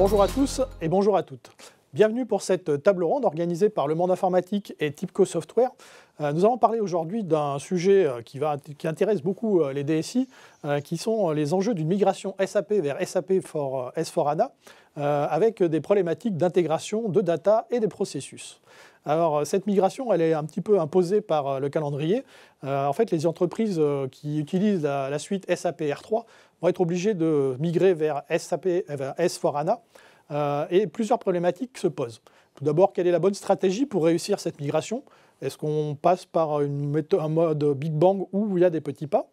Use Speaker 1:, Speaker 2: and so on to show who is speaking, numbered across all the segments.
Speaker 1: Bonjour à tous et bonjour à toutes. Bienvenue pour cette table ronde organisée par Le Monde Informatique et TIBCO Software. Nous allons parler aujourd'hui d'un sujet qui intéresse beaucoup les DSI, qui sont les enjeux d'une migration SAP vers SAP for S4HANA, avec des problématiques d'intégration de data et des processus. Alors, cette migration, elle est un petit peu imposée par le calendrier. En fait, les entreprises qui utilisent la suite SAP R3 vont être obligées de migrer vers SAP vers S4HANA. Et plusieurs problématiques se posent. Tout d'abord, quelle est la bonne stratégie pour réussir cette migration? Est-ce qu'on passe par un mode Big Bang où il y a des petits pas?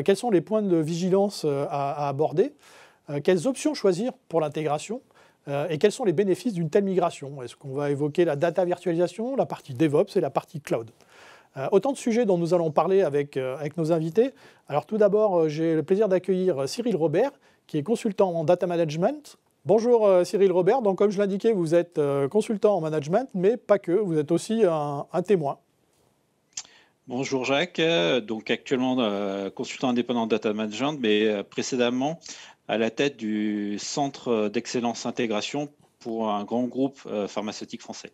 Speaker 1: Quels sont les points de vigilance à aborder? Quelles options choisir pour l'intégration? Et quels sont les bénéfices d'une telle migration? Est-ce qu'on va évoquer la data virtualisation, la partie DevOps et la partie cloud? Autant de sujets dont nous allons parler avec nos invités. Alors tout d'abord, j'ai le plaisir d'accueillir Cyril Robert, qui est consultant en data management. Bonjour Cyril Robert, donc comme je l'indiquais, vous êtes consultant en management, mais pas que, vous êtes aussi un témoin.
Speaker 2: Bonjour Jacques, donc actuellement consultant indépendant en data management, mais précédemment à la tête du centre d'excellence intégration pour un grand groupe pharmaceutique français.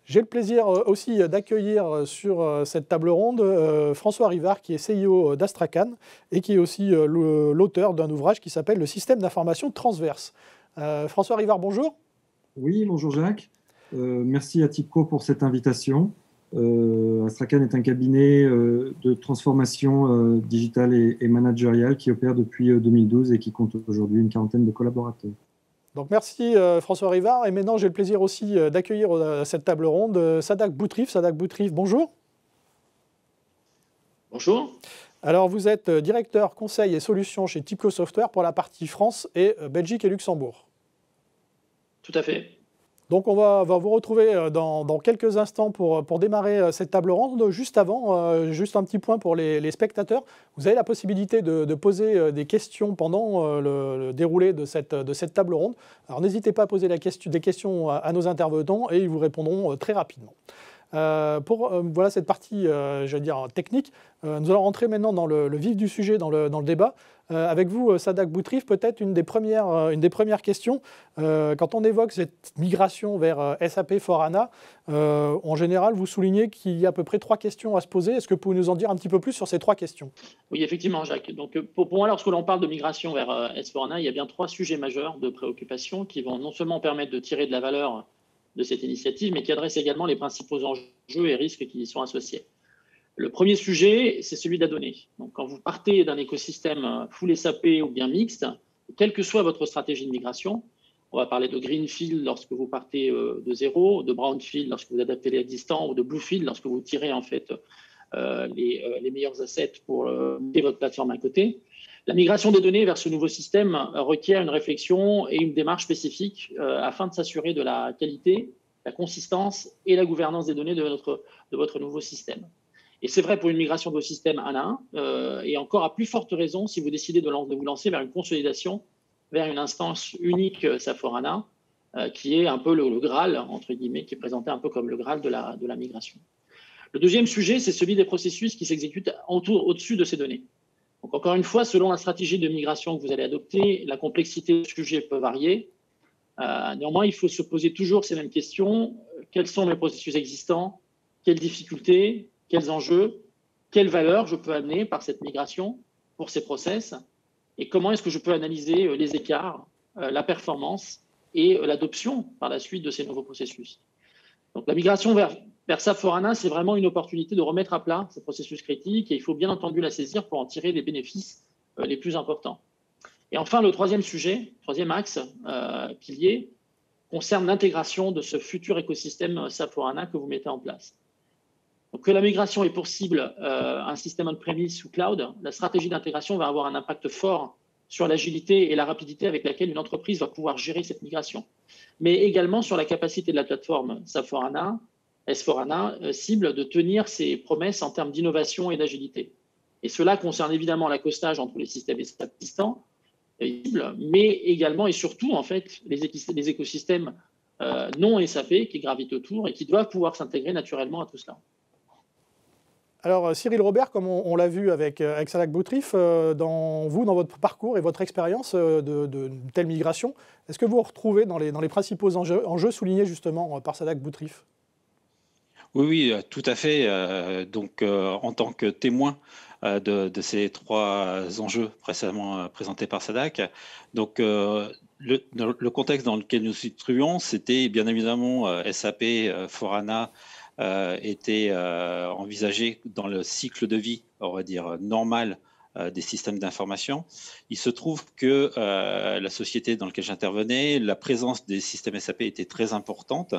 Speaker 1: J'ai le plaisir aussi d'accueillir sur cette table ronde François Rivard, qui est CIO d'Astracan et qui est aussi l'auteur d'un ouvrage qui s'appelle « Le système d'information transverse ». François Rivard, bonjour.
Speaker 3: Oui, bonjour Jacques. Merci à TIBCO pour cette invitation. Astracan est un cabinet de transformation digitale et managériale qui opère depuis 2012 et qui compte aujourd'hui une quarantaine de collaborateurs.
Speaker 1: Donc merci François Rivard. Et maintenant, j'ai le plaisir aussi d'accueillir à cette table ronde Sadak Boutrif. Sadak Boutrif, bonjour.
Speaker 4: Bonjour.
Speaker 1: Alors, vous êtes directeur conseil et solutions chez TIBCO Software pour la partie France et Belgique et Luxembourg.
Speaker 4: Tout à fait.
Speaker 1: Donc, on va vous retrouver dans quelques instants pour démarrer cette table ronde. Juste avant, juste un petit point pour les spectateurs. Vous avez la possibilité de poser des questions pendant le déroulé de cette table ronde. Alors, n'hésitez pas à poser des questions à nos intervenants et ils vous répondront très rapidement. Voilà cette partie, je veux dire, technique. Nous allons rentrer maintenant dans le vif du sujet, dans le débat. Avec vous, Sadak Boutrif, peut-être une des premières questions. Quand on évoque cette migration vers SAP for HANA, en général, vous soulignez qu'il y a à peu près 3 questions à se poser. Est-ce que vous pouvez nous en dire un petit peu plus sur ces 3 questions?
Speaker 4: Oui, effectivement, Jacques. Donc, pour moi, lorsque l'on parle de migration vers S4HANA, il y a bien 3 sujets majeurs de préoccupation qui vont non seulement permettre de tirer de la valeur de cette initiative, mais qui adressent également les principaux enjeux et risques qui y sont associés. Le premier sujet, c'est celui de la donnée. Donc, quand vous partez d'un écosystème full SAP ou bien mixte, quelle que soit votre stratégie de migration, on va parler de greenfield lorsque vous partez de zéro, de brownfield lorsque vous adaptez l'existant, ou de bluefield lorsque vous tirez en fait les meilleurs assets pour mettre votre plateforme à côté. La migration des données vers ce nouveau système requiert une réflexion et une démarche spécifique afin de s'assurer de la qualité, la consistance et la gouvernance des données de votre nouveau système. Et c'est vrai pour une migration de vos systèmes un à un, et encore à plus forte raison si vous décidez de vous lancer vers une consolidation, vers une instance unique SAP for HANA, qui est un peu le Graal, entre guillemets, qui est présenté un peu comme le Graal de la migration. Le deuxième sujet, c'est celui des processus qui s'exécutent au-dessus de ces données. Donc, encore une fois, selon la stratégie de migration que vous allez adopter, la complexité du sujet peut varier. Néanmoins, il faut se poser toujours ces mêmes questions. Quels sont mes processus existants? Quelles difficultés? Quels enjeux? Quelles valeurs je peux amener par cette migration pour ces process? Et comment est-ce que je peux analyser les écarts, la performance et l'adoption par la suite de ces nouveaux processus? Donc, la migration vers SAP for HANA, c'est vraiment une opportunité de remettre à plat ces processus critiques et il faut bien entendu la saisir pour en tirer les bénéfices les plus importants. Et enfin, le troisième sujet, troisième axe, pilier, concerne l'intégration de ce futur écosystème SAP for HANA que vous mettez en place. Donc, que la migration ait pour cible un système on-premise ou cloud, la stratégie d'intégration va avoir un impact fort sur l'agilité et la rapidité avec laquelle une entreprise va pouvoir gérer cette migration, mais également sur la capacité de la plateforme SAP for HANA, S4HANA, cible de tenir ses promesses en termes d'innovation et d'agilité. Et cela concerne évidemment l'accostage entre les systèmes existants, mais également et surtout en fait les écosystèmes non SAP qui gravitent autour et qui doivent pouvoir s'intégrer naturellement à tout cela.
Speaker 1: Alors Cyril Robert, comme on l'a vu avec Sadaq Boutrif, dans votre parcours et votre expérience de telle migration, est-ce que vous vous retrouvez dans les principaux enjeux soulignés justement par Sadaq Boutrif?
Speaker 2: Oui, tout à fait. En tant que témoin de ces trois enjeux précédemment présentés par Sadaq, le contexte dans lequel nous nous trouvions, c'était bien évidemment SAP, Forana était envisagé dans le cycle de vie, on va dire, normal des systèmes d'information. Il se trouve que la société dans laquelle j'intervenais, la présence des systèmes SAP était très importante,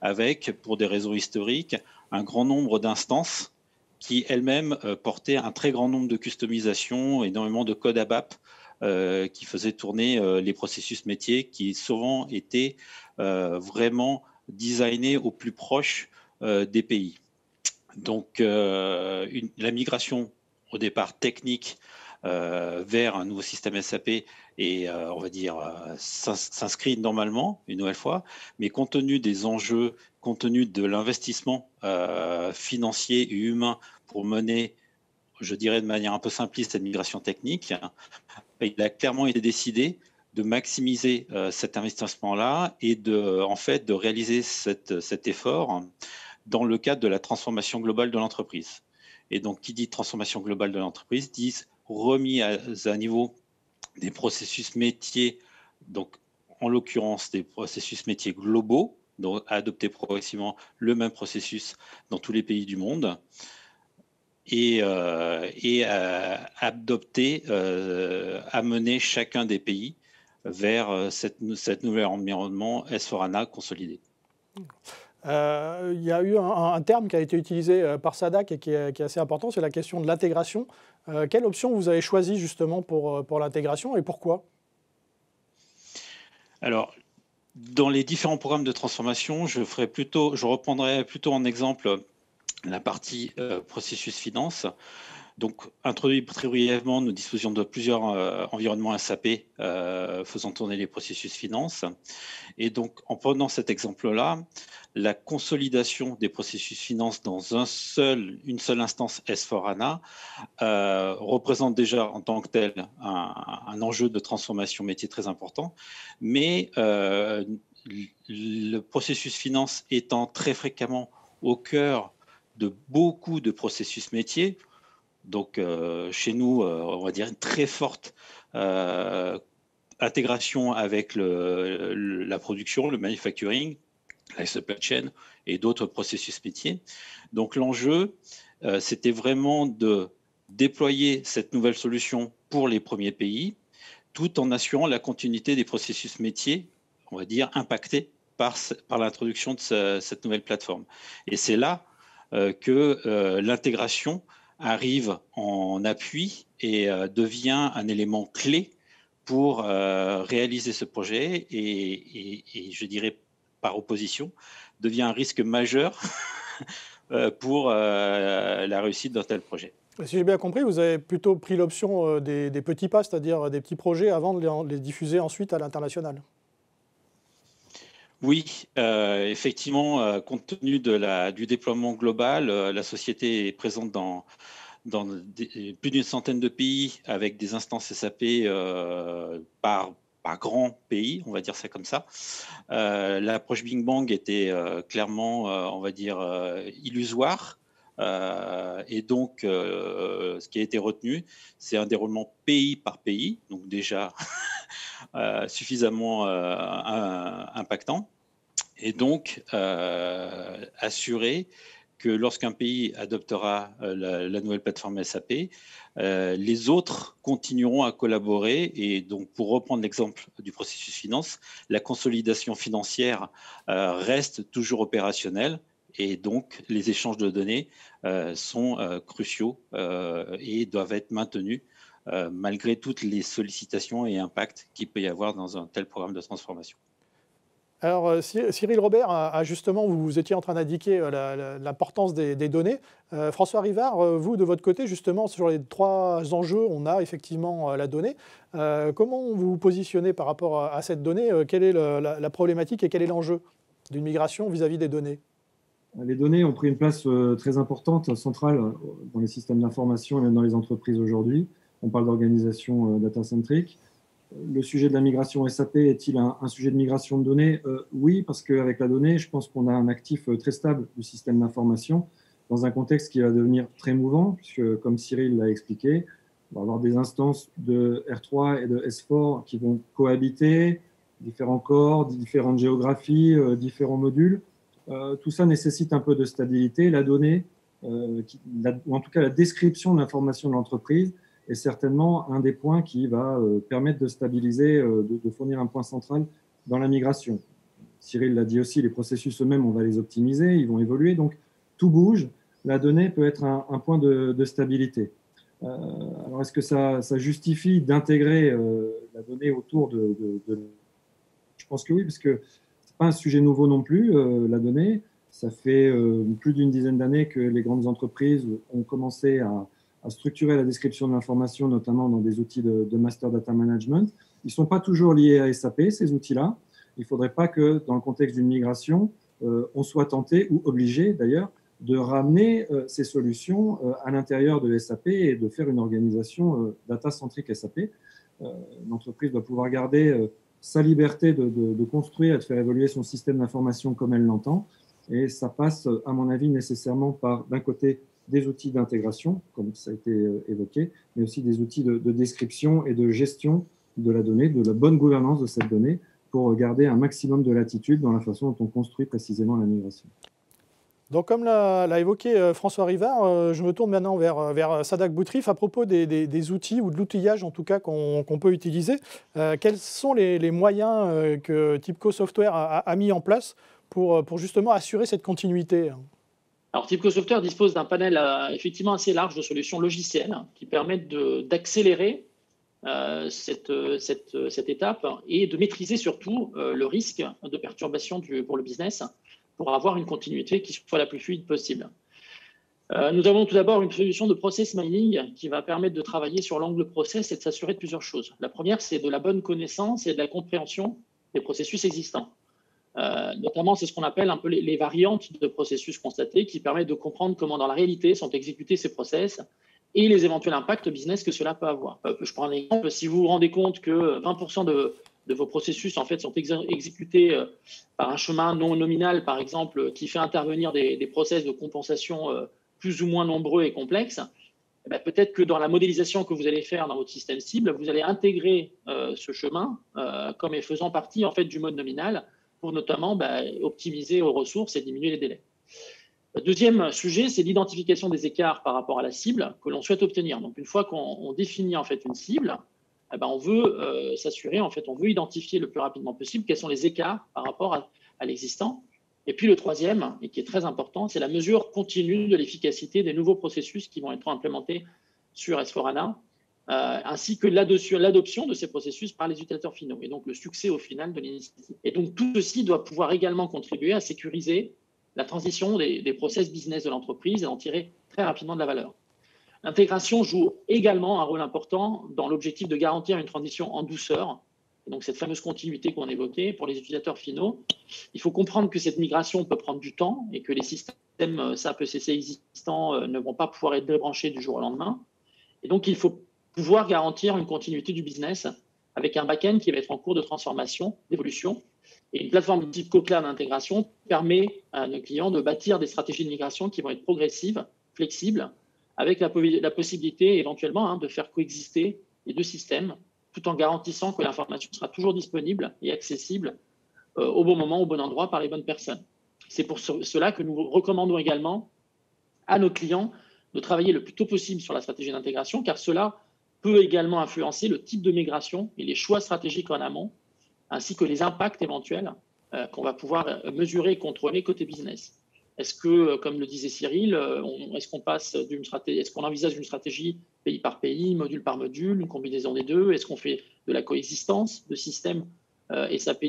Speaker 2: avec, pour des raisons historiques, un grand nombre d'instances qui elles-mêmes portaient un très grand nombre de customisations, énormément de code ABAP qui faisaient tourner les processus métiers qui souvent étaient vraiment designés au plus proche des pays. Donc la migration au départ technique vers un nouveau système SAP et on va dire s'inscrit normalement une nouvelle fois, mais compte tenu des enjeux, compte tenu de l'investissement financier et humain pour mener, je dirais de manière un peu simpliste, cette migration technique, il a clairement été décidé de maximiser cet investissement-là et de réaliser cet effort dans le cadre de la transformation globale de l'entreprise. Et donc, qui dit transformation globale de l'entreprise, dit remis à niveau des processus métiers, donc en l'occurrence des processus métiers globaux, donc adopter progressivement le même processus dans tous les pays du monde, et amener chacun des pays vers cette nouvel environnement S/4HANA consolidé.
Speaker 1: Il y a eu un terme qui a été utilisé par Sadaq et qui est assez important, c'est la question de l'intégration. Quelle option vous avez choisie justement pour l'intégration et pourquoi?
Speaker 2: Alors, dans les différents programmes de transformation, je reprendrai plutôt en exemple la partie processus finance. Donc, introduit très brièvement, nous disposions de plusieurs environnements SAP faisant tourner les processus finance. Et donc, en prenant cet exemple-là, la consolidation des processus finance dans une seule instance S/4HANA représente déjà en tant que tel un enjeu de transformation métier très important. Mais le processus finance étant très fréquemment au cœur de beaucoup de processus métiers, donc chez nous, on va dire une très forte intégration avec la production, le manufacturing, la supply chain et d'autres processus métiers. Donc l'enjeu, c'était vraiment de déployer cette nouvelle solution pour les premiers pays, tout en assurant la continuité des processus métiers, on va dire, impactés par l'introduction de cette nouvelle plateforme. Et c'est là que l'intégration arrive en appui et devient un élément clé pour réaliser ce projet et je dirais par opposition, devient un risque majeur pour la réussite d'un tel projet.
Speaker 1: Si j'ai bien compris, vous avez plutôt pris l'option des petits pas, c'est-à-dire des petits projets avant de les diffuser ensuite à l'international.
Speaker 2: Oui, effectivement, compte tenu du déploiement global, la société est présente dans plus d'une centaine de pays avec des instances SAP par grand pays, on va dire ça comme ça. L'approche Bing Bang était clairement, on va dire, illusoire. Et donc, ce qui a été retenu, c'est un déroulement pays par pays, donc déjà suffisamment impactant. Et donc, assurer que lorsqu'un pays adoptera la nouvelle plateforme SAP, les autres continueront à collaborer. Et donc, pour reprendre l'exemple du processus finance, la consolidation financière reste toujours opérationnelle. Et donc, les échanges de données sont cruciaux et doivent être maintenus malgré toutes les sollicitations et impacts qu'il peut y avoir dans un tel programme de transformation.
Speaker 1: Alors, Cyril Robert, justement, vous étiez en train d'indiquer l'importance des données. François Rivard, vous, de votre côté, justement, sur les trois enjeux, on a effectivement la donnée. Comment vous vous positionnez par rapport à cette donnée? Quelle est la problématique et quel est l'enjeu d'une migration vis-à-vis des données?
Speaker 3: Les données ont pris une place très importante, centrale dans les systèmes d'information et même dans les entreprises aujourd'hui. On parle d'organisation data-centrique. Le sujet de la migration SAP est-il un sujet de migration de données? Oui, parce qu'avec la donnée, je pense qu'on a un actif très stable du système d'information dans un contexte qui va devenir très mouvant, puisque, comme Cyril l'a expliqué, on va avoir des instances de R3 et de S4 qui vont cohabiter, différents corps, différentes géographies, différents modules. Tout ça nécessite un peu de stabilité. La donnée, ou en tout cas la description de l'information de l'entreprise, est certainement un des points qui va permettre de stabiliser, de fournir un point central dans la migration. Cyril l'a dit aussi, les processus eux-mêmes, on va les optimiser, ils vont évoluer, donc tout bouge. La donnée peut être un point de stabilité. Alors, est-ce que ça justifie d'intégrer la donnée autour de... Je pense que oui, parce que ce n'est pas un sujet nouveau non plus, la donnée. Ça fait plus d'une dizaine d'années que les grandes entreprises ont commencé à structurer la description de l'information, notamment dans des outils de master data management. Ils ne sont pas toujours liés à SAP, ces outils-là. Il ne faudrait pas que, dans le contexte d'une migration, on soit tenté, ou obligé d'ailleurs, de ramener ces solutions à l'intérieur de SAP et de faire une organisation data-centrique SAP. L'entreprise doit pouvoir garder sa liberté de construire et de faire évoluer son système d'information comme elle l'entend. Et ça passe, à mon avis, nécessairement par, d'un côté, des outils d'intégration, comme ça a été évoqué, mais aussi des outils de description et de gestion de la donnée, de la bonne gouvernance de cette donnée, pour garder un maximum de latitude dans la façon dont on construit précisément la migration.
Speaker 1: Donc, comme l'a évoqué François Rivard, je me tourne maintenant vers Sadak Boutrif à propos des outils ou de l'outillage en tout cas qu'on peut utiliser. Quels sont les moyens que TIBCO Software a mis en place pour justement assurer cette continuité?
Speaker 4: Alors, TIBCO Software dispose d'un panel effectivement assez large de solutions logicielles qui permettent d'accélérer cette étape et de maîtriser surtout le risque de perturbation pour le business pour avoir une continuité qui soit la plus fluide possible. Nous avons tout d'abord une solution de process mining qui va permettre de travailler sur l'angle process et de s'assurer de plusieurs choses. La première, c'est de la bonne connaissance et de la compréhension des processus existants. Notamment, c'est ce qu'on appelle un peu les variantes de processus constatés qui permettent de comprendre comment, dans la réalité, sont exécutés ces process et les éventuels impacts business que cela peut avoir. Je prends un exemple. Si vous vous rendez compte que 20% de vos processus en fait, sont exécutés par un chemin non nominal, par exemple, qui fait intervenir des process de compensation plus ou moins nombreux et complexes, peut-être que dans la modélisation que vous allez faire dans votre système cible, vous allez intégrer ce chemin comme faisant partie en fait, du mode nominal pour notamment optimiser aux ressources et diminuer les délais. Le deuxième sujet, c'est l'identification des écarts par rapport à la cible que l'on souhaite obtenir. Donc, une fois qu'on définit en fait une cible, on veut s'assurer, en fait, on veut identifier le plus rapidement possible quels sont les écarts par rapport à l'existant. Et puis le troisième, et qui est très important, c'est la mesure continue de l'efficacité des nouveaux processus qui vont être implémentés sur S4HANA, ainsi que l'adoption de ces processus par les utilisateurs finaux, et donc le succès au final de l'initiative. Et donc tout ceci doit pouvoir également contribuer à sécuriser la transition des process business de l'entreprise et en tirer très rapidement de la valeur. L'intégration joue également un rôle important dans l'objectif de garantir une transition en douceur, et donc cette fameuse continuité qu'on évoquait pour les utilisateurs finaux. Il faut comprendre que cette migration peut prendre du temps et que les systèmes SAP ECC existants ne vont pas pouvoir être débranchés du jour au lendemain. Et donc, il faut pouvoir garantir une continuité du business avec un back-end qui va être en cours de transformation, d'évolution. Et une plateforme type CoCloud d'intégration permet à nos clients de bâtir des stratégies de migration qui vont être progressives, flexibles, avec la possibilité éventuellement de faire coexister les deux systèmes, tout en garantissant que l'information sera toujours disponible et accessible au bon moment, au bon endroit, par les bonnes personnes. C'est pour cela que nous recommandons également à nos clients de travailler le plus tôt possible sur la stratégie d'intégration, car cela peut également influencer le type de migration et les choix stratégiques en amont, ainsi que les impacts éventuels qu'on va pouvoir mesurer et contrôler côté business. Est-ce que, comme le disait Cyril, est-ce qu'on envisage une stratégie pays par pays, module par module, une combinaison des deux? Est-ce qu'on fait de la coexistence de systèmes SAP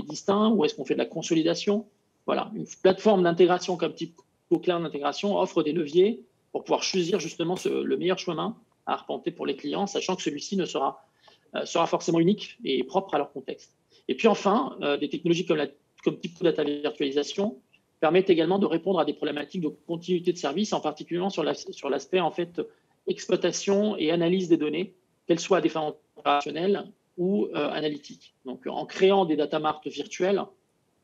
Speaker 4: distincts ou est-ce qu'on fait de la consolidation? Voilà, une plateforme d'intégration comme type CoCloud d'intégration offre des leviers pour pouvoir choisir justement le meilleur chemin à arpenter pour les clients, sachant que celui-ci sera forcément unique et propre à leur contexte. Et puis enfin, des technologies comme TIBCO Data Virtualisation permettent également de répondre à des problématiques de continuité de service, en particulier sur l'aspect en fait exploitation et analyse des données, qu'elles soient à des fins opérationnelles ou analytiques. Donc, en créant des data marts virtuels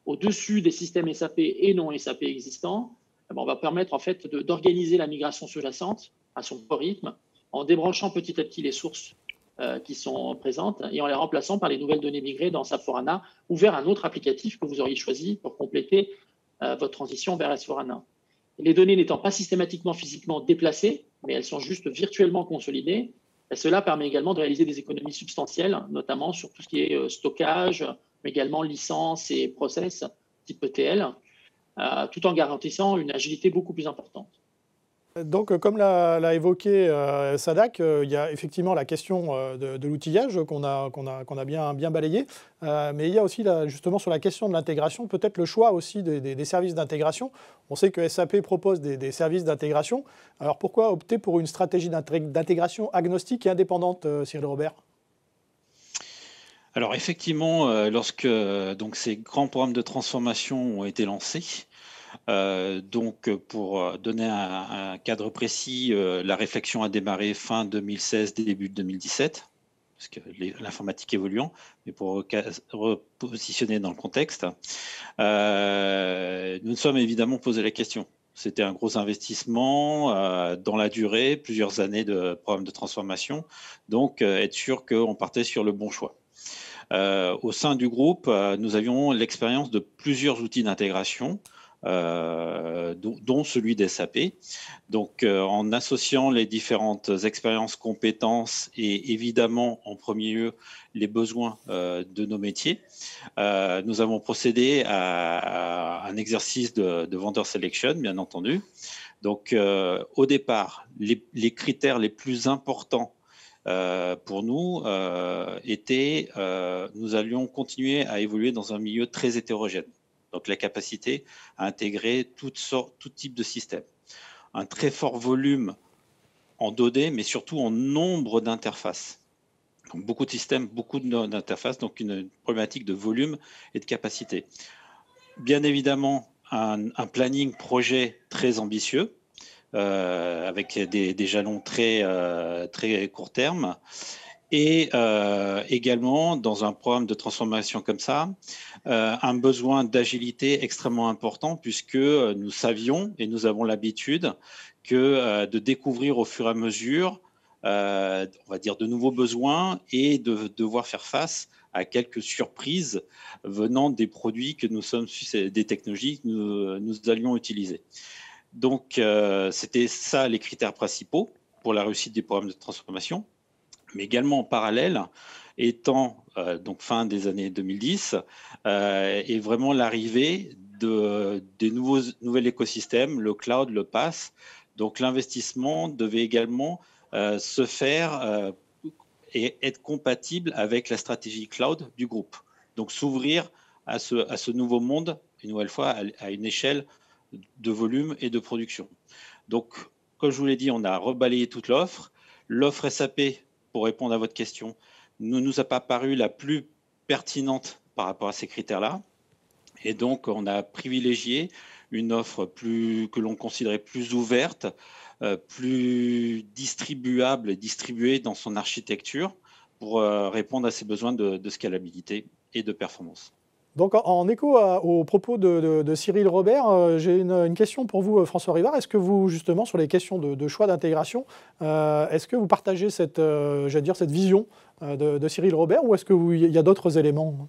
Speaker 4: au-dessus des systèmes SAP et non SAP existants, on va permettre en fait d'organiser la migration sous-jacente à son rythme, en débranchant petit à petit les sources qui sont présentes et en les remplaçant par les nouvelles données migrées dans SAP S/4HANA ou vers un autre applicatif que vous auriez choisi pour compléter votre transition vers S/4HANA. Les données n'étant pas systématiquement physiquement déplacées, mais elles sont juste virtuellement consolidées, et cela permet également de réaliser des économies substantielles, notamment sur tout ce qui est stockage, mais également licence et process type ETL, tout en garantissant une agilité beaucoup plus importante.
Speaker 1: Donc, comme l'a évoqué Sadak, il y a effectivement la question de l'outillage qu'on a bien balayé, mais il y a aussi justement sur la question de l'intégration, peut-être le choix aussi des services d'intégration. On sait que SAP propose des services d'intégration. Alors pourquoi opter pour une stratégie d'intégration agnostique et indépendante, Cyril Robert ?
Speaker 2: Alors effectivement, lorsque donc, ces grands programmes de transformation ont été lancés, donc, pour donner un cadre précis, la réflexion a démarré fin 2016, début 2017, parce que l'informatique évoluant, mais pour repositionner dans le contexte, nous nous sommes évidemment posé la question. C'était un gros investissement dans la durée, plusieurs années de programme de transformation, donc être sûr qu'on partait sur le bon choix. Au sein du groupe, nous avions l'expérience de plusieurs outils d'intégration, dont celui d'SAP. Donc, en associant les différentes expériences, compétences et évidemment, en premier lieu, les besoins de nos métiers, nous avons procédé à un exercice de vendor selection, bien entendu. Donc, au départ, les critères les plus importants pour nous étaient, nous allions continuer à évoluer dans un milieu très hétérogène. Donc, la capacité à intégrer tout type de système. Un très fort volume en données, mais surtout en nombre d'interfaces. Donc, beaucoup de systèmes, beaucoup d'interfaces, donc une problématique de volume et de capacité. Bien évidemment, un planning projet très ambitieux, avec des jalons très court terme. Et également, dans un programme de transformation comme ça, un besoin d'agilité extrêmement important puisque nous savions et nous avons l'habitude que de découvrir au fur et à mesure, on va dire, de nouveaux besoins et de devoir faire face à quelques surprises venant des produits que nous sommes, des technologies que nous allions utiliser. Donc, c'était ça les critères principaux pour la réussite des programmes de transformation. Mais également en parallèle, étant donc fin des années 2010, et vraiment l'arrivée des nouveaux écosystèmes, le cloud, le PaaS. Donc l'investissement devait également se faire et être compatible avec la stratégie cloud du groupe. Donc s'ouvrir à ce nouveau monde, une nouvelle fois, à une échelle de volume et de production. Donc, comme je vous l'ai dit, on a rebalayé toute l'offre. L'offre SAP, pour répondre à votre question, ne nous a pas paru la plus pertinente par rapport à ces critères-là. Et donc, on a privilégié une offre que l'on considérait plus ouverte, plus distribuable et distribuée dans son architecture pour répondre à ces besoins de scalabilité et de performance.
Speaker 1: Donc, en écho aux propos de Cyril Robert, j'ai une question pour vous, François Rivard. Est-ce que vous, justement, sur les questions de choix d'intégration, est-ce que vous partagez cette vision de Cyril Robert ou est-ce qu'il y a d'autres éléments ?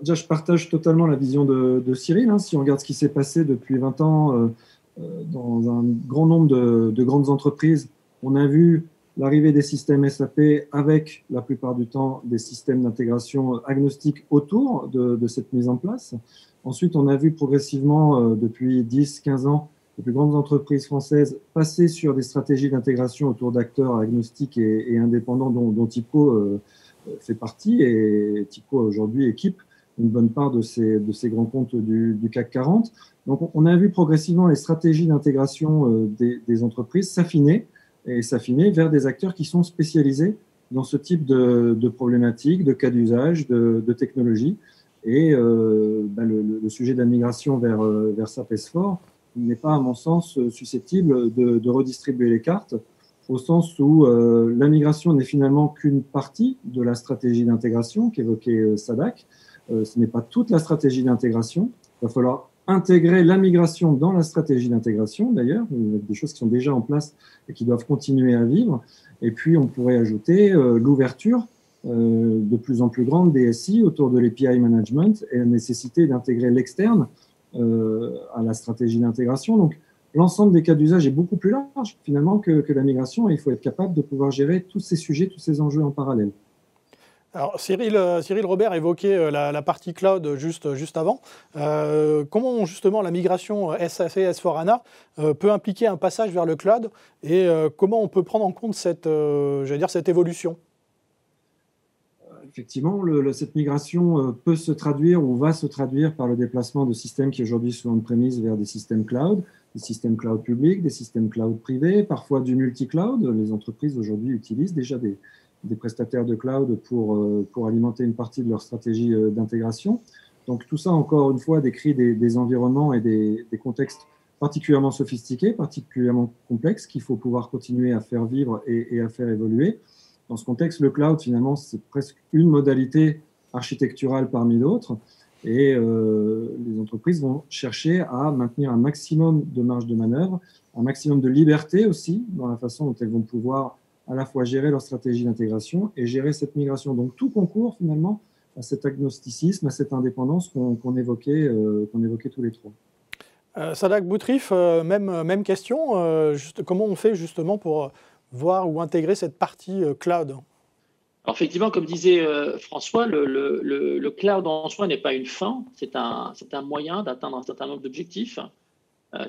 Speaker 3: Déjà, je partage totalement la vision de Cyril. Si on regarde ce qui s'est passé depuis 20 ans dans un grand nombre de grandes entreprises, on a vu l'arrivée des systèmes SAP avec, la plupart du temps, des systèmes d'intégration agnostiques autour de cette mise en place. Ensuite, on a vu progressivement, depuis 10-15 ans, les plus grandes entreprises françaises passer sur des stratégies d'intégration autour d'acteurs agnostiques et indépendants dont TIPCO fait partie. Et TIPCO, aujourd'hui, équipe une bonne part de ces grands comptes du CAC 40. Donc, on a vu progressivement les stratégies d'intégration des entreprises s'affiner vers des acteurs qui sont spécialisés dans ce type de problématiques, de cas d'usage, de technologies. Et le sujet de la migration vers SAP S4 n'est pas, à mon sens, susceptible de redistribuer les cartes, au sens où la migration n'est finalement qu'une partie de la stratégie d'intégration qu'évoquait Sadak. Ce n'est pas toute la stratégie d'intégration. Il va falloir intégrer la migration dans la stratégie d'intégration, d'ailleurs. Il y a des choses qui sont déjà en place et qui doivent continuer à vivre. Et puis, on pourrait ajouter l'ouverture de plus en plus grande des SI autour de l'API management et la nécessité d'intégrer l'externe à la stratégie d'intégration. Donc, l'ensemble des cas d'usage est beaucoup plus large, finalement, que la migration. Et il faut être capable de pouvoir gérer tous ces sujets, tous ces enjeux en parallèle.
Speaker 1: Alors, Cyril Robert évoquait la partie cloud juste avant. Comment justement la migration SAP S4HANA peut impliquer un passage vers le cloud et comment on peut prendre en compte cette évolution?
Speaker 3: Effectivement, cette migration peut se traduire ou va se traduire par le déplacement de systèmes qui aujourd'hui sont on-premise vers des systèmes cloud publics, des systèmes cloud privés, parfois du multi-cloud. Les entreprises aujourd'hui utilisent déjà des prestataires de cloud pour alimenter une partie de leur stratégie d'intégration. Donc tout ça, encore une fois, décrit des environnements et des contextes particulièrement sophistiqués, particulièrement complexes, qu'il faut pouvoir continuer à faire vivre et à faire évoluer. Dans ce contexte, le cloud, finalement, c'est presque une modalité architecturale parmi d'autres. Et les entreprises vont chercher à maintenir un maximum de marge de manœuvre, un maximum de liberté aussi dans la façon dont elles vont pouvoir à la fois gérer leur stratégie d'intégration et gérer cette migration. Donc tout concourt finalement à cet agnosticisme, à cette indépendance qu'on évoquait tous les trois.
Speaker 1: Sadak Boutrif, même question. Comment on fait justement pour voir ou intégrer cette partie cloud?
Speaker 4: Alors effectivement, comme disait François, le cloud en soi n'est pas une fin, c'est un moyen d'atteindre un certain nombre d'objectifs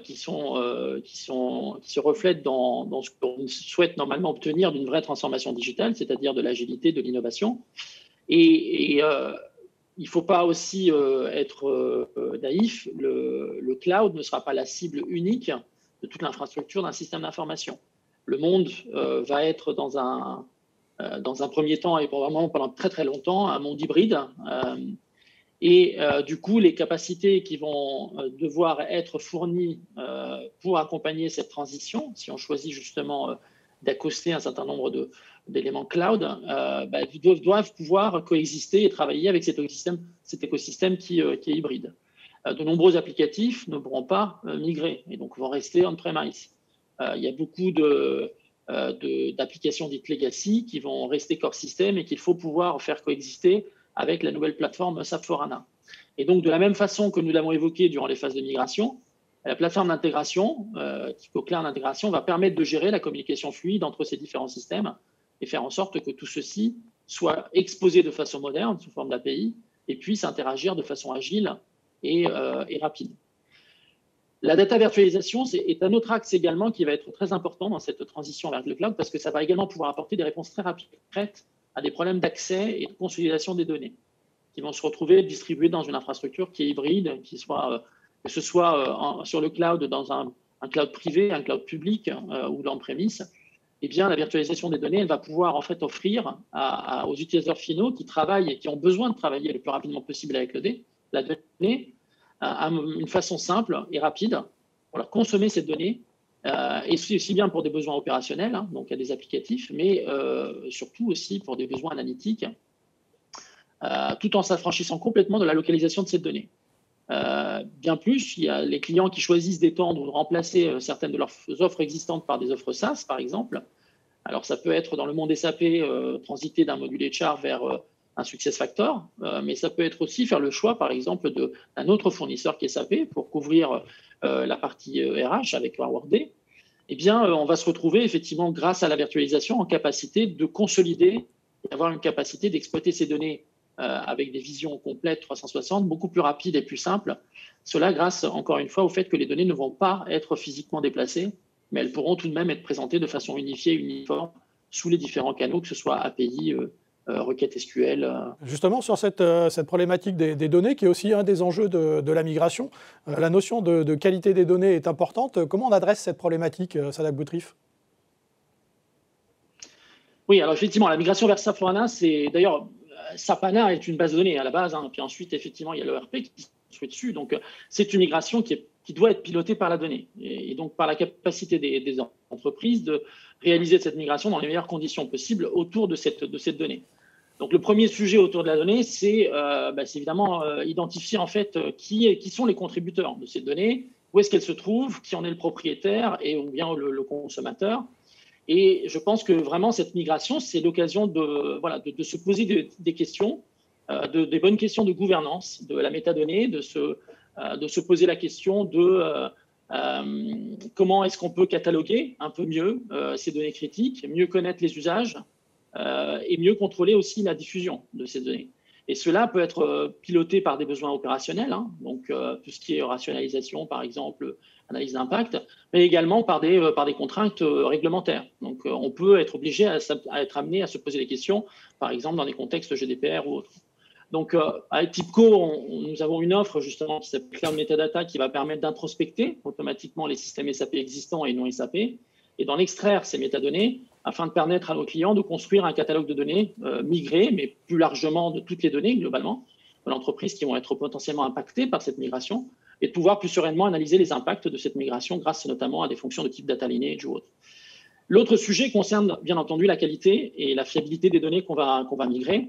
Speaker 4: qui se reflètent dans ce qu'on souhaite normalement obtenir d'une vraie transformation digitale, c'est-à-dire de l'agilité, de l'innovation. Et il ne faut pas aussi être naïf, le cloud ne sera pas la cible unique de toute l'infrastructure d'un système d'information. Le monde va être dans un premier temps et probablement pendant très très longtemps un monde hybride. Du coup, les capacités qui vont devoir être fournies pour accompagner cette transition, si on choisit justement d'accoster un certain nombre d'éléments cloud, doivent pouvoir coexister et travailler avec cet écosystème qui est hybride. De nombreux applicatifs ne pourront pas migrer et donc vont rester on-premise. Il y a beaucoup d'applications dites legacy qui vont rester core system et qu'il faut pouvoir faire coexister avec la nouvelle plateforme SAP S4HANA. Et donc, de la même façon que nous l'avons évoqué durant les phases de migration, la plateforme d'intégration, Typico Cloud Intégration, va permettre de gérer la communication fluide entre ces différents systèmes et faire en sorte que tout ceci soit exposé de façon moderne, sous forme d'API, et puisse interagir de façon agile et rapide. La data virtualisation est un autre axe également qui va être très important dans cette transition vers le cloud parce que ça va également pouvoir apporter des réponses très rapides, concrètes à des problèmes d'accès et de consolidation des données qui vont se retrouver distribuées dans une infrastructure qui est hybride, que ce soit sur le cloud, dans un cloud privé, un cloud public ou l'on-premise. Eh bien, la virtualisation des données, elle va pouvoir en fait offrir aux utilisateurs finaux qui travaillent et qui ont besoin de travailler le plus rapidement possible avec la donnée, une façon simple et rapide pour leur consommer cette donnée, et aussi bien pour des besoins opérationnels, donc il y a des applicatifs, mais surtout aussi pour des besoins analytiques, tout en s'affranchissant complètement de la localisation de cette donnée. Bien plus, il y a les clients qui choisissent d'étendre ou de remplacer certaines de leurs offres existantes par des offres SaaS, par exemple. Alors, ça peut être dans le monde SAP, transiter d'un module HR vers un SuccessFactors, mais ça peut être aussi faire le choix, par exemple, d'un autre fournisseur qui est SAP pour couvrir la partie RH avec Workday. Eh bien, on va se retrouver effectivement, grâce à la virtualisation, en capacité de consolider et avoir une capacité d'exploiter ces données avec des visions complètes 360, beaucoup plus rapides et plus simples. Cela grâce, encore une fois, au fait que les données ne vont pas être physiquement déplacées, mais elles pourront tout de même être présentées de façon unifiée, uniforme, sous les différents canaux, que ce soit API, requête SQL.
Speaker 1: Justement, sur cette problématique des données, qui est aussi un des enjeux de la migration, la notion de qualité des données est importante. Comment on adresse cette problématique, Sadak Boutrif?
Speaker 4: Oui, alors effectivement, la migration vers SAP S4HANA, c'est d'ailleurs SAP HANA est une base de données à la base, hein, puis ensuite, effectivement, il y a l'ERP qui se construit dessus. Donc, c'est une migration qui doit être pilotée par la donnée et donc par la capacité des entreprises de réaliser cette migration dans les meilleures conditions possibles autour de cette donnée. Donc, le premier sujet autour de la donnée, c'est évidemment identifier en fait qui sont les contributeurs de cette donnée, où est-ce qu'elle se trouve, qui en est le propriétaire et ou bien le consommateur. Et je pense que vraiment, cette migration, c'est l'occasion de se poser des questions, des bonnes questions de gouvernance de la métadonnée, de se poser la question de comment est-ce qu'on peut cataloguer un peu mieux ces données critiques, mieux connaître les usages et mieux contrôler aussi la diffusion de ces données. Et cela peut être piloté par des besoins opérationnels, hein, donc tout ce qui est rationalisation, par exemple, analyse d'impact, mais également par des contraintes réglementaires. Donc on peut être obligé à être amené à se poser des questions, par exemple dans des contextes GDPR ou autres. Donc à TIBCO, nous avons une offre justement qui s'appelle Cloud Metadata qui va permettre d'introspecter automatiquement les systèmes SAP existants et non SAP et d'en extraire ces métadonnées afin de permettre à nos clients de construire un catalogue de données migré, mais plus largement de toutes les données globalement de l'entreprise qui vont être potentiellement impactées par cette migration et de pouvoir plus sereinement analyser les impacts de cette migration grâce notamment à des fonctions de type data lineage ou autre. L'autre sujet concerne bien entendu la qualité et la fiabilité des données qu'on va migrer,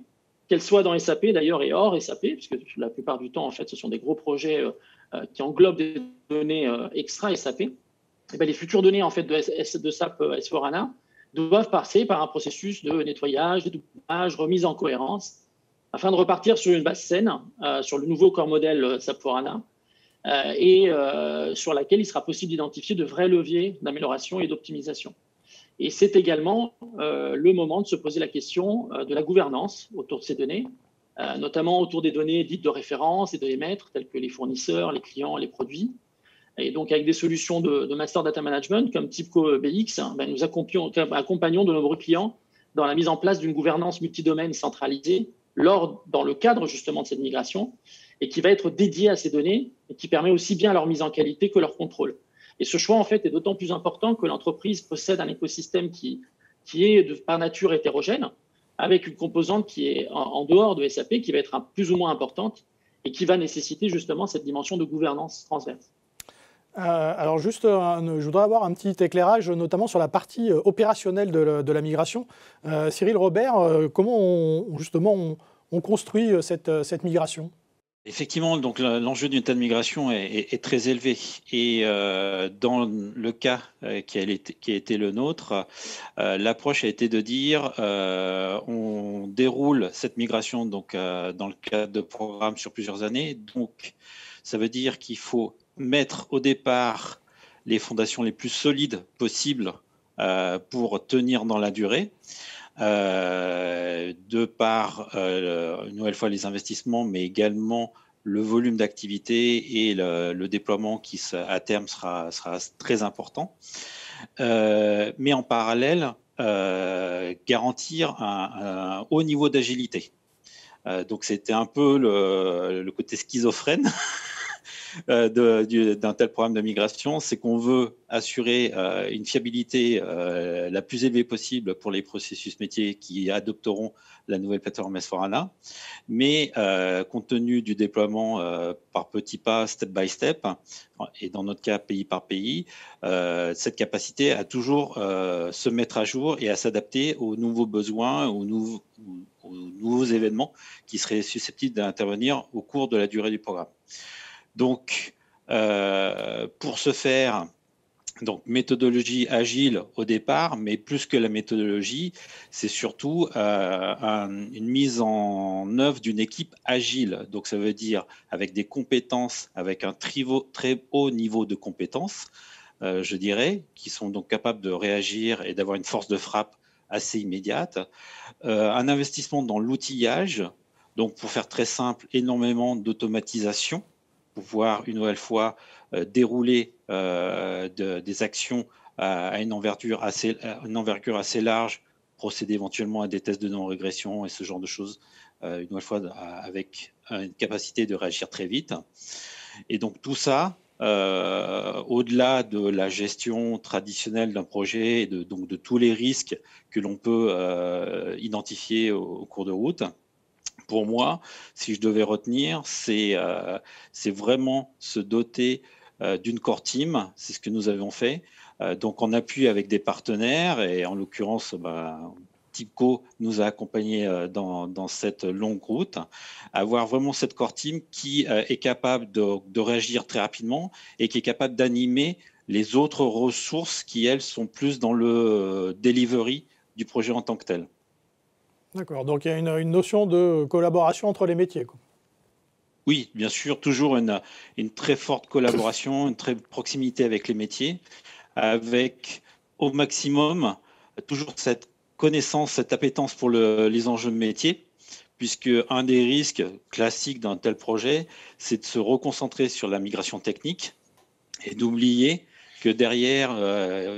Speaker 4: qu'elles soient dans SAP d'ailleurs et hors SAP, puisque la plupart du temps, en fait, ce sont des gros projets qui englobent des données extra SAP. Et bien, les futures données en fait, de SAP S/4HANA doivent passer par un processus de nettoyage, de doublage, remise en cohérence, afin de repartir sur une base saine, sur le nouveau corps modèle SAP S/4HANA, et sur laquelle il sera possible d'identifier de vrais leviers d'amélioration et d'optimisation. Et c'est également le moment de se poser la question de la gouvernance autour de ces données, notamment autour des données dites de référence et de émettre, telles que les fournisseurs, les clients, les produits. Et donc, avec des solutions de master data management comme TIBCO BX, nous accompagnons de nombreux clients dans la mise en place d'une gouvernance multidomaine centralisée dans le cadre justement de cette migration et qui va être dédiée à ces données et qui permet aussi bien leur mise en qualité que leur contrôle. Et ce choix, en fait, est d'autant plus important que l'entreprise possède un écosystème qui est par nature hétérogène, avec une composante qui est en dehors de SAP, qui va être plus ou moins importante et qui va nécessiter justement cette dimension de gouvernance transverse.
Speaker 1: Alors juste, je voudrais avoir un petit éclairage, notamment sur la partie opérationnelle de la migration. Cyril Robert, comment on construit cette migration ?
Speaker 2: Effectivement, donc l'enjeu d'une telle migration est très élevé. Et dans le cas qui a été le nôtre, l'approche a été de dire on déroule cette migration donc, dans le cadre de programmes sur plusieurs années. Donc, ça veut dire qu'il faut mettre au départ les fondations les plus solides possibles pour tenir dans la durée. De par, une nouvelle fois, les investissements, mais également le volume d'activité et le déploiement qui, à terme, sera très important. Mais en parallèle, garantir un haut niveau d'agilité. Donc, c'était un peu le côté schizophrène d'un tel programme de migration, c'est qu'on veut assurer une fiabilité la plus élevée possible pour les processus métiers qui adopteront la nouvelle plateforme S/4HANA, mais compte tenu du déploiement par petits pas, step by step, et dans notre cas pays par pays, cette capacité à toujours se mettre à jour et à s'adapter aux nouveaux besoins, aux nouveaux événements qui seraient susceptibles d'intervenir au cours de la durée du programme. Donc, pour ce faire, donc méthodologie agile au départ, mais plus que la méthodologie, c'est surtout une mise en œuvre d'une équipe agile. Donc, ça veut dire avec des compétences, avec un très haut niveau de compétences, je dirais, qui sont donc capables de réagir et d'avoir une force de frappe assez immédiate. Un investissement dans l'outillage, donc pour faire très simple, énormément d'automatisation, pouvoir une nouvelle fois dérouler des actions à une envergure assez large, procéder éventuellement à des tests de non-régression et ce genre de choses, une nouvelle fois avec une capacité de réagir très vite. Et donc tout ça, au-delà de la gestion traditionnelle d'un projet et donc de tous les risques que l'on peut identifier au cours de route, Pour moi, si je devais retenir, c'est vraiment se doter d'une core team. C'est ce que nous avons fait. Donc, en appui avec des partenaires, et en l'occurrence, TIPCO nous a accompagnés dans cette longue route. Avoir vraiment cette core team qui est capable de réagir très rapidement et qui est capable d'animer les autres ressources qui, elles, sont plus dans le delivery du projet en tant que tel.
Speaker 1: D'accord, donc il y a une notion de collaboration entre les métiers, quoi.
Speaker 2: Oui, bien sûr, toujours une très forte collaboration, une très proximité avec les métiers, avec au maximum toujours cette connaissance, cette appétence pour les enjeux de métier, puisque un des risques classiques d'un tel projet, c'est de se reconcentrer sur la migration technique et d'oublier que derrière,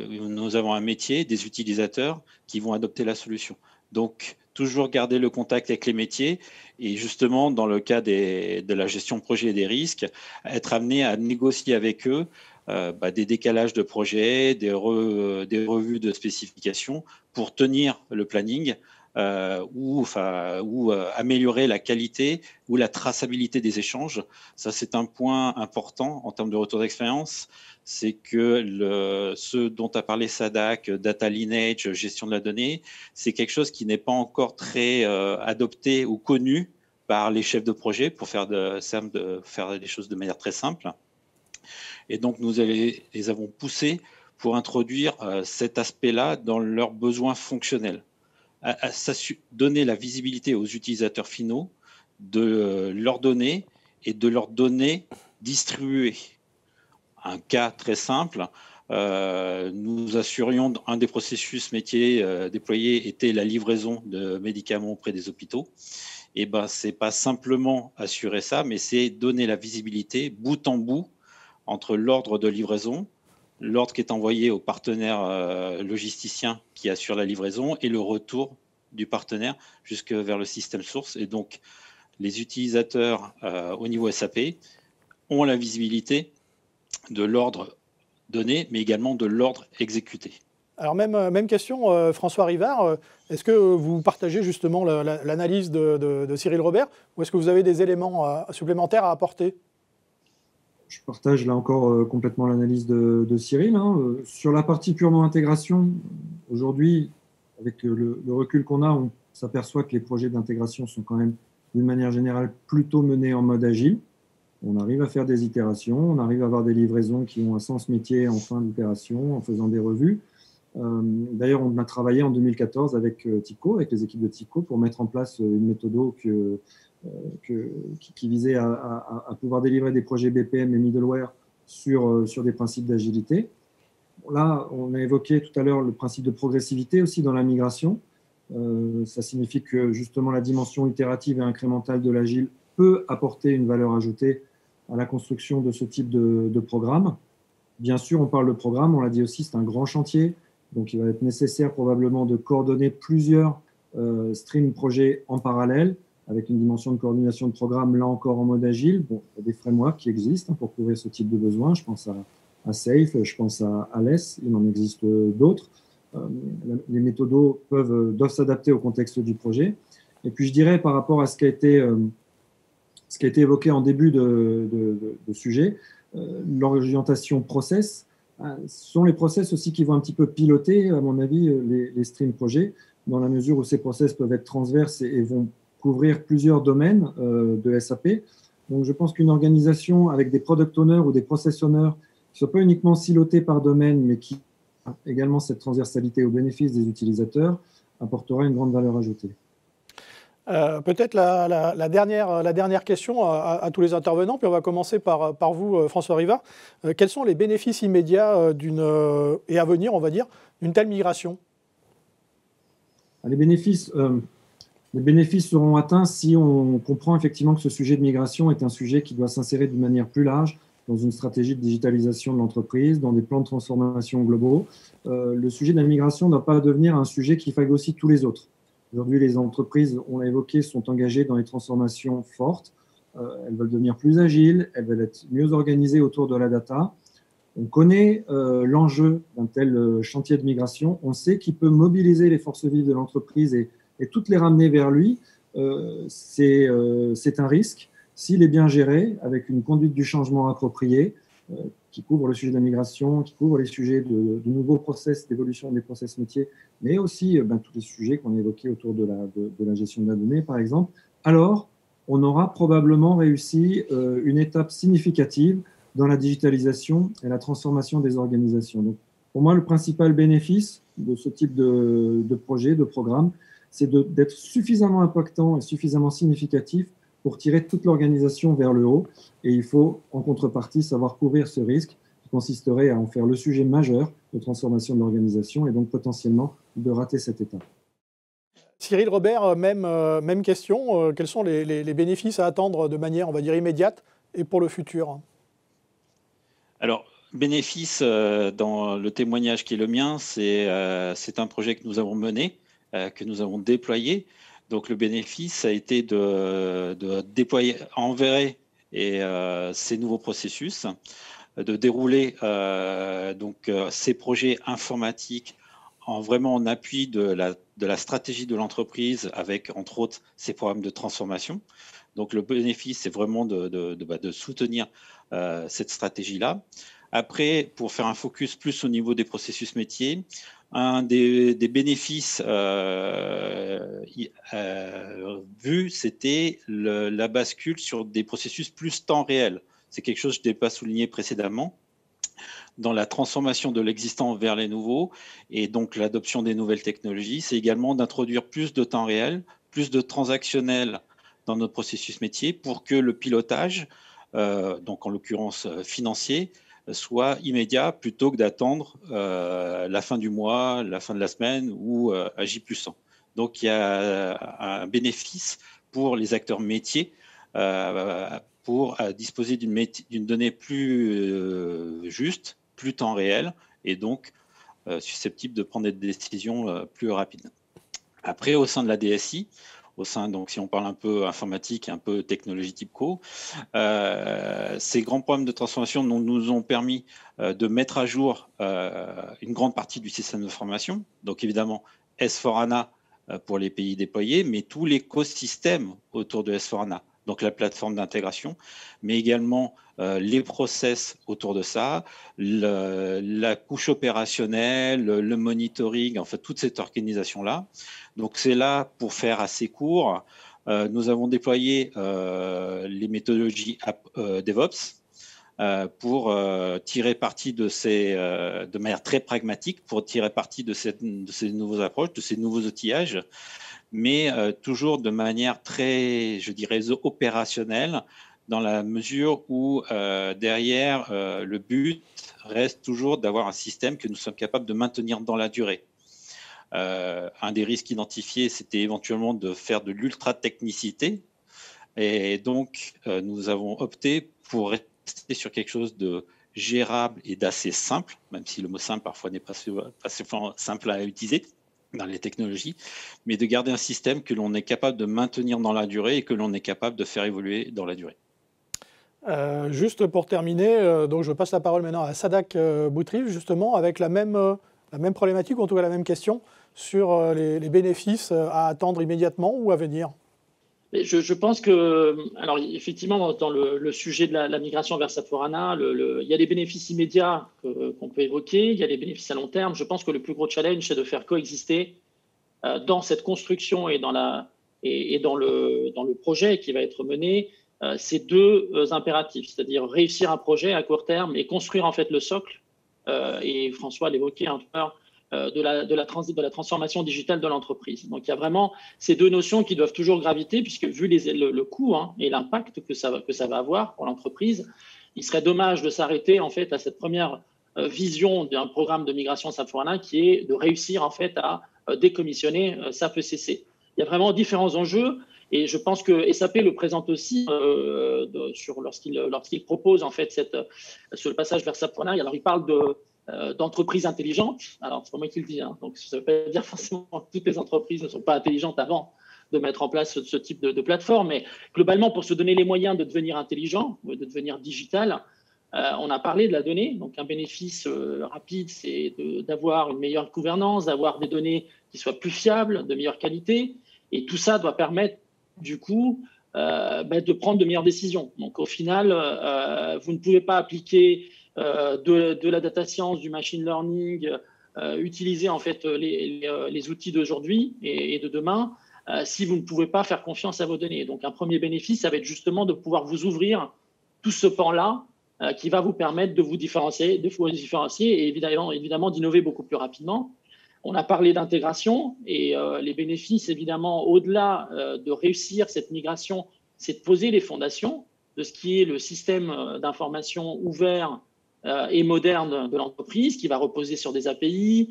Speaker 2: nous avons un métier, des utilisateurs qui vont adopter la solution. Donc, toujours garder le contact avec les métiers et justement, dans le cas de la gestion de projet et des risques, être amené à négocier avec eux des décalages de projets, des revues de spécifications pour tenir le planning ou améliorer la qualité ou la traçabilité des échanges. Ça, c'est un point important en termes de retour d'expérience. C'est que ce dont a parlé Sadak, data lineage, gestion de la donnée, c'est quelque chose qui n'est pas encore très adopté ou connu par les chefs de projet pour faire des choses de manière très simple. Et donc, nous les avons poussés pour introduire cet aspect-là dans leurs besoins fonctionnels, à donner la visibilité aux utilisateurs finaux de leurs données et de leurs données distribuées. Un cas très simple, nous assurions un des processus métiers déployés était la livraison de médicaments auprès des hôpitaux. Et c'est pas simplement assurer ça, mais c'est donner la visibilité bout en bout entre l'ordre de livraison, l'ordre qui est envoyé au partenaire logisticien qui assure la livraison et le retour du partenaire jusque vers le système source. Et donc, les utilisateurs au niveau SAP ont la visibilité de l'ordre donné, mais également de l'ordre exécuté.
Speaker 1: Alors même question, François Rivard, est-ce que vous partagez justement l'analyse de Cyril Robert ou est-ce que vous avez des éléments supplémentaires à apporter ?
Speaker 3: Je partage là encore complètement l'analyse de Cyril. Sur la partie purement intégration, aujourd'hui, avec le recul qu'on a, on s'aperçoit que les projets d'intégration sont quand même, d'une manière générale, plutôt menés en mode agile. On arrive à faire des itérations, on arrive à avoir des livraisons qui ont un sens métier en fin d'itération, en faisant des revues. D'ailleurs, on a travaillé en 2014 avec TIPCO, avec les équipes de TIPCO, pour mettre en place une méthode qui visait à pouvoir délivrer des projets BPM et middleware sur des principes d'agilité. Là, on a évoqué tout à l'heure le principe de progressivité aussi dans la migration. Ça signifie que justement la dimension itérative et incrémentale de l'agile peut apporter une valeur ajoutée à la construction de ce type de programme. Bien sûr, on parle de programme, on l'a dit aussi, c'est un grand chantier. Donc, il va être nécessaire probablement de coordonner plusieurs streams projets en parallèle, avec une dimension de coordination de programme, là encore en mode agile. Bon, il y a des frameworks qui existent pour couvrir ce type de besoin. Je pense à SAFe, je pense à ALES, il en existe d'autres. Les méthodos doivent s'adapter au contexte du projet. Et puis, je dirais, par rapport à ce qui a été évoqué en début de sujet, l'orientation process, ce sont les process aussi qui vont un petit peu piloter, à mon avis, les stream projets, dans la mesure où ces process peuvent être transverses et vont couvrir plusieurs domaines de SAP. Donc, je pense qu'une organisation avec des product owners ou des process owners qui ne soient pas uniquement silotés par domaine, mais qui a également cette transversalité au bénéfice des utilisateurs, apportera une grande valeur ajoutée.
Speaker 1: Peut-être la dernière question à tous les intervenants, puis on va commencer par vous, François Rivard. Quels sont les bénéfices immédiats et à venir, on va dire, d'une telle migration ?
Speaker 3: Les bénéfices seront atteints si on comprend effectivement que ce sujet de migration est un sujet qui doit s'insérer d'une manière plus large dans une stratégie de digitalisation de l'entreprise, dans des plans de transformation globaux. Le sujet de la migration ne doit pas devenir un sujet qui phagocyte tous les autres. Aujourd'hui, les entreprises, on l'a évoqué, sont engagées dans les transformations fortes. Elles veulent devenir plus agiles, elles veulent être mieux organisées autour de la data. On connaît l'enjeu d'un tel chantier de migration. On sait qu'il peut mobiliser les forces vives de l'entreprise et toutes les ramener vers lui. c'est un risque s'il est bien géré, avec une conduite du changement appropriée, qui couvre le sujet de la migration, qui couvre les sujets de nouveaux process, d'évolution des process métiers, mais aussi tous les sujets qu'on a évoqués autour de la gestion de la donnée, par exemple, alors on aura probablement réussi une étape significative dans la digitalisation et la transformation des organisations. Donc, pour moi, le principal bénéfice de ce type de projet, de programme, c'est d'être suffisamment impactant et suffisamment significatif pour tirer toute l'organisation vers le haut. Et il faut, en contrepartie, savoir couvrir ce risque qui consisterait à en faire le sujet majeur de transformation de l'organisation et donc potentiellement de rater cette étape.
Speaker 1: Cyril, Robert, même question. Quels sont les bénéfices à attendre de manière, on va dire, immédiate et pour le futur?
Speaker 2: Alors, bénéfice dans le témoignage qui est le mien, c'est un projet que nous avons mené, que nous avons déployé. Donc, le bénéfice a été de déployer en vrai ces nouveaux processus, de dérouler ces projets informatiques vraiment en appui de la stratégie de l'entreprise avec, entre autres, ces programmes de transformation. Donc, le bénéfice, c'est vraiment de soutenir cette stratégie-là. Après, pour faire un focus plus au niveau des processus métiers, un des bénéfices vus, c'était la bascule sur des processus plus temps réel. C'est quelque chose que je n'ai pas souligné précédemment. Dans la transformation de l'existant vers les nouveaux et donc l'adoption des nouvelles technologies, c'est également d'introduire plus de temps réel, plus de transactionnel dans notre processus métier pour que le pilotage, donc en l'occurrence financier, soit immédiat plutôt que d'attendre la fin du mois, la fin de la semaine ou à J+100. Donc il y a un bénéfice pour les acteurs métiers pour disposer d'une donnée plus juste, plus temps réel et donc susceptible de prendre des décisions plus rapides. Après, au sein de la DSI, donc si on parle un peu informatique et un peu technologie type co, ces grands programmes de transformation nous ont permis de mettre à jour une grande partie du système de formation. Donc évidemment, S4HANA pour les pays déployés, mais tout l'écosystème autour de S4HANA. Donc la plateforme d'intégration, mais également les process autour de ça, la couche opérationnelle, le monitoring, en fait toute cette organisation-là. Donc c'est là, pour faire assez court, nous avons déployé les méthodologies DevOps pour tirer parti de manière très pragmatique, pour tirer parti de ces nouvelles approches, de ces nouveaux outillages, mais toujours de manière très, je dirais, opérationnelle, dans la mesure où derrière, le but reste toujours d'avoir un système que nous sommes capables de maintenir dans la durée. Un des risques identifiés, c'était éventuellement de faire de l'ultra-technicité. Et donc, nous avons opté pour rester sur quelque chose de gérable et d'assez simple, même si le mot simple parfois n'est pas simple à utiliser dans les technologies, mais de garder un système que l'on est capable de maintenir dans la durée et que l'on est capable de faire évoluer dans la durée.
Speaker 1: Juste pour terminer, donc je passe la parole maintenant à Sadak Boutrive, justement, avec la même problématique, ou en tout cas la même question, sur les bénéfices à attendre immédiatement ou à venir.
Speaker 4: Je pense que, alors effectivement, dans le sujet de la migration vers S/4HANA, il y a des bénéfices immédiats qu'on peut évoquer, il y a des bénéfices à long terme. Je pense que le plus gros challenge, c'est de faire coexister dans cette construction et dans le projet qui va être mené ces deux impératifs, c'est-à-dire réussir un projet à court terme et construire en fait le socle. Et François l'évoquait un peu. De la transformation digitale de l'entreprise. Donc, il y a vraiment ces deux notions qui doivent toujours graviter, puisque vu le coût et l'impact que ça va avoir pour l'entreprise, il serait dommage de s'arrêter en fait à cette première vision d'un programme de migration SAP S/4HANA qui est de réussir en fait à décommissionner SAP ECC. Il y a vraiment différents enjeux. Et je pense que SAP le présente aussi lorsqu'il propose en fait ce passage vers SAP S/4HANA. Alors, il parle d'entreprises intelligentes. Alors, c'est pas moi qui le dis, donc ça ne veut pas dire forcément que toutes les entreprises ne sont pas intelligentes avant de mettre en place ce type de plateforme, mais globalement, pour se donner les moyens de devenir intelligent, de devenir digital, on a parlé de la donnée. Donc, un bénéfice rapide, c'est d'avoir une meilleure gouvernance, d'avoir des données qui soient plus fiables, de meilleure qualité, et tout ça doit permettre du coup, de prendre de meilleures décisions. Donc, au final, vous ne pouvez pas appliquer de la data science, du machine learning, utiliser en fait les outils d'aujourd'hui et de demain si vous ne pouvez pas faire confiance à vos données. Donc, un premier bénéfice, ça va être justement de pouvoir vous ouvrir tout ce pan-là qui va vous permettre de vous différencier et évidemment d'innover beaucoup plus rapidement. On a parlé d'intégration et les bénéfices, évidemment, au-delà de réussir cette migration, c'est de poser les fondations de ce qui est le système d'information ouvert et moderne de l'entreprise, qui va reposer sur des API,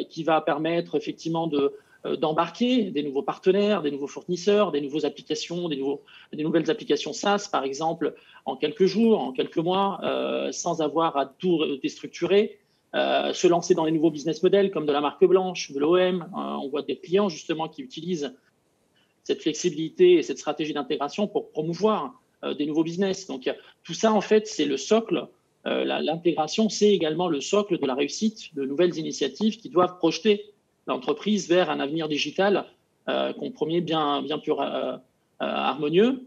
Speaker 4: qui va permettre effectivement d'embarquer des nouveaux partenaires, des nouveaux fournisseurs, des nouvelles applications, des nouvelles applications SaaS, par exemple, en quelques jours, en quelques mois, sans avoir à tout déstructurer. Se lancer dans les nouveaux business models comme de la marque blanche, de l'OM. On voit des clients justement qui utilisent cette flexibilité et cette stratégie d'intégration pour promouvoir des nouveaux business. Donc tout ça, en fait, c'est le socle. L'intégration, c'est également le socle de la réussite de nouvelles initiatives qui doivent projeter l'entreprise vers un avenir digital compromis bien plus harmonieux.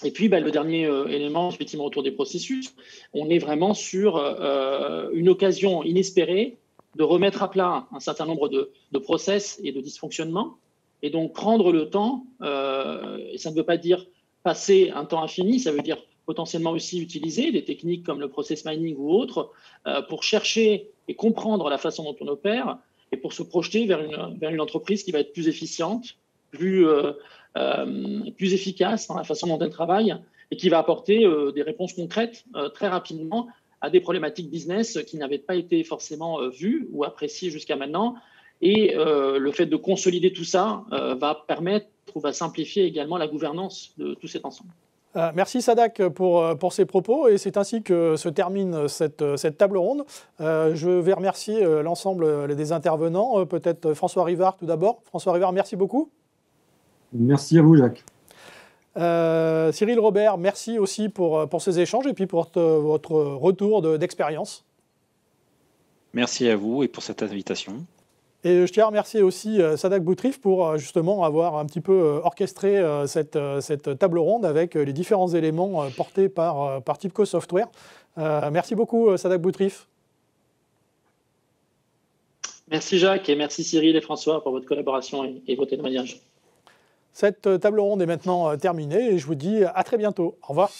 Speaker 4: Et puis, le dernier élément, effectivement, autour des processus, on est vraiment sur une occasion inespérée de remettre à plat un certain nombre de process et de dysfonctionnements. Et donc, prendre le temps, et ça ne veut pas dire passer un temps infini, ça veut dire potentiellement aussi utiliser des techniques comme le process mining ou autres pour chercher et comprendre la façon dont on opère et pour se projeter vers une entreprise qui va être plus efficiente, plus efficace dans la façon dont elle travaille et qui va apporter des réponses concrètes très rapidement à des problématiques business qui n'avaient pas été forcément vues ou appréciées jusqu'à maintenant. Et le fait de consolider tout ça va permettre ou va simplifier également la gouvernance de tout cet ensemble.
Speaker 1: Merci Sadak pour ces propos et c'est ainsi que se termine cette table ronde. Je vais remercier l'ensemble des intervenants, peut-être François Rivard tout d'abord. François Rivard, merci beaucoup.
Speaker 3: Merci à vous Jacques.
Speaker 1: Cyril Robert, merci aussi pour ces échanges et puis pour votre retour d'expérience.
Speaker 2: Merci à vous et pour cette invitation.
Speaker 1: Et je tiens à remercier aussi Sadak Boutrif pour justement avoir un petit peu orchestré cette table ronde avec les différents éléments portés par TIBCO Software. Merci beaucoup Sadak Boutrif.
Speaker 4: Merci Jacques et merci Cyril et François pour votre collaboration et vos témoignages.
Speaker 1: Cette table ronde est maintenant terminée et je vous dis à très bientôt. Au revoir.